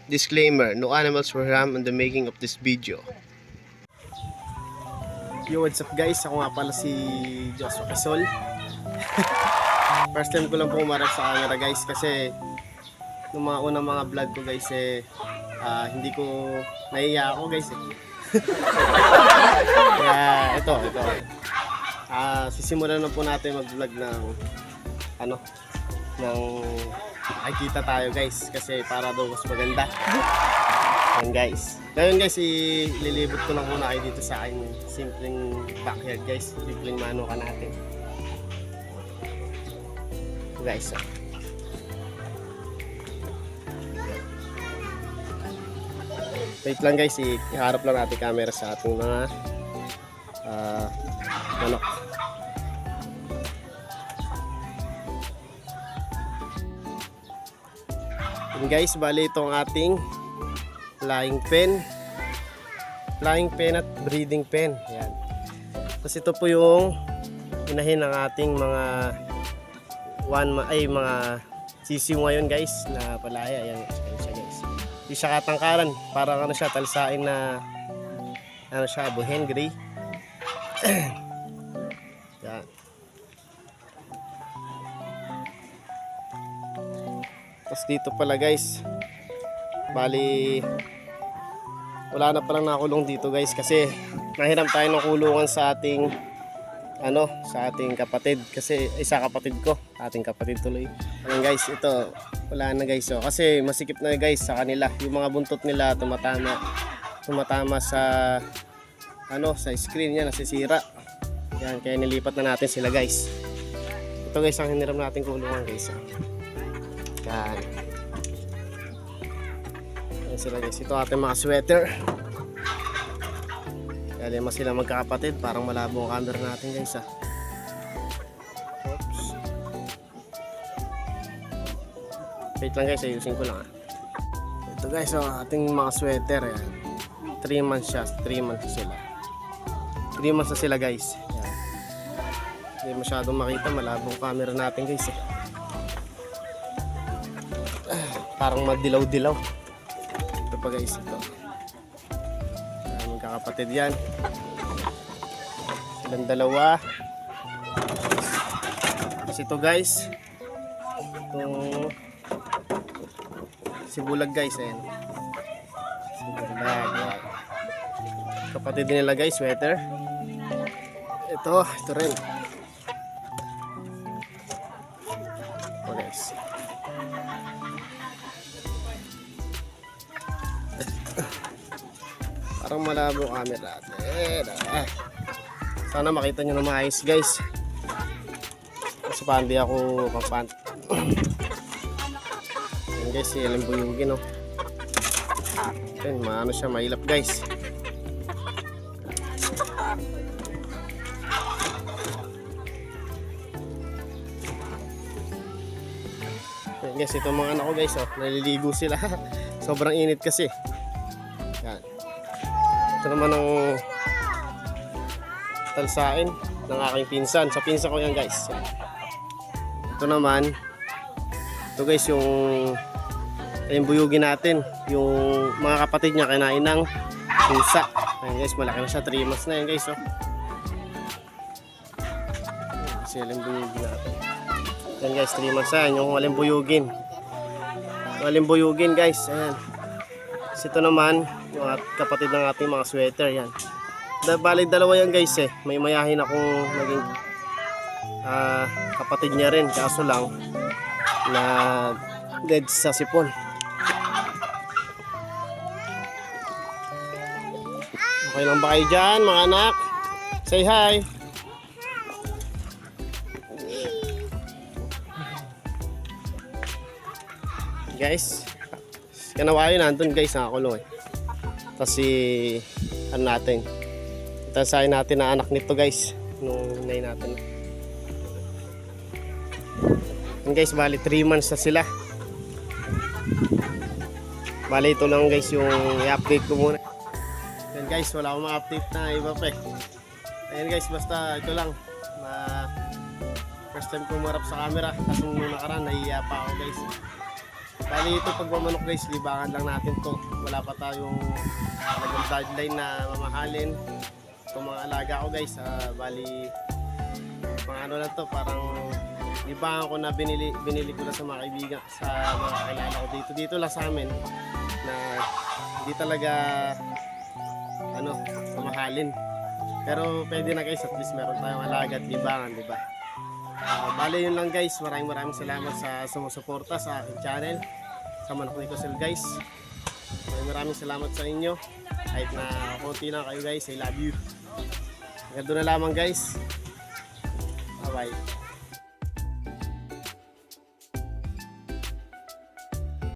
Disclaimer, no animals were harmed in the making of this video. Yo, what's up guys? Ako nga pala si Joshua Quezol. First time ko lang po umarap sa camera guys kasi nung mga unang mga vlog ko guys hindi ko nahiya ako guys Kaya ito. Sisimulan na po natin mag-vlog ng nakikita tayo guys kasi para daw mas maganda. Yan guys. Ngayon guys, ililibot ko lang muna kayo dito sa akin simpleng backyard guys. Simpleng manuka natin. Guys, wait lang guys, iharap lang natin camera sa ating mga manok. And guys, bali itong ating flying pen at breeding pen. Yan. Tapos ito po yung inahin ng ating mga mga sisiw ngayon guys na palaya. Yan siya guys. Hindi siya katangkaran, parang siya talsain na siya buhen gray. Yan. Tapos dito pala guys, bali wala na palang nakulong dito guys kasi nahiram tayo ng kulungan sa ating kapatid kasi isa kapatid ko, ating kapatid tuloy. Ayan guys, ito wala na guys kasi masikip na guys sa kanila. Yung mga buntot nila tumatama sa sa screen niya, nasisira. Yan, kaya nilipat na natin sila guys. Ito guys ang hiniram natin kulungan guys. Yan. Yan sila guys. Ito ating mga sweater. Kaya lima sila magkakapatid. Parang malabo ang camera natin guys Oops. Wait lang guys, ayusin ko lang Ito guys ating mga sweater. Yan. 3 months siya. 3 months sila. 3 months na sila guys. Yan. Hindi masyadong makita. Malabo ang camera natin guys parang madilaw-dilaw. Ito pa guys, ito. Magkakapatid yan. Silang dalawa. Kasi ito guys, itong sibulag guys. Ayan. Sibulag. Yan. Kapatid din nila guys, sweater. Ito rin. Ito guys. Parang malabo camera natin. Sana makita nyo na maayos guys. Kasi pa hindi ako kapant. Yan guys, limbuyugin Yan, maano siya, mailap guys. Yan guys, itong mga anak ko guys naliligo sila. Sobrang init kasi. Yan. Ito naman ang talsain ng aking pinsan. Sa pinsan ko yan guys. Ito naman, ito guys yung buyugin natin. Yung mga kapatid niya kinain ng pusa. Ayan guys, malaki na siya. 3 months na yan guys Kasi buyugin natin. Ayan guys, 3 months na yan. Yung buyugin. Buyugin guys. Ayan. Kasi ito naman yung kapatid ng ating mga sweater. Yan. Balik dalawa yan guys May mayahin akong naging kapatid niya rin. Kaso lang na dead sa sipon. Okay lang ba kayo dyan mga anak? Say hi. Guys, kanawayo nandun guys, nakakulong Tapos natin tasayin natin na anak nito guys nung inay natin. Yan guys, bali 3 months na sila. Bali ito lang guys yung i-update ko muna. Yan guys, wala akong ma-update na iba pa Ayan guys, basta ito lang first time ko umarap sa camera kasi nung nakaraan nahiya pa ako guys. Bali ito pagmamanok guys, libangan lang natin to. Wala pa tayong talagang deadline na mamahalin. Itong mga alaga ko guys, bali mga ano lang to, parang libangan ko na binili ko na sa mga kaibigan, sa mga kakilala ko dito lang sa amin na hindi talaga ano, mamahalin. Pero pwede na guys, at least meron tayong alaga at libangan, di ba? Bali yun lang guys, maraming salamat sa sumusuporta sa aking channel, sa Manok ni Kusel guys. Maraming salamat sa inyo. Kahit na konti lang kayo guys, I love you. Hanggang doon na lamang guys. Bye bye.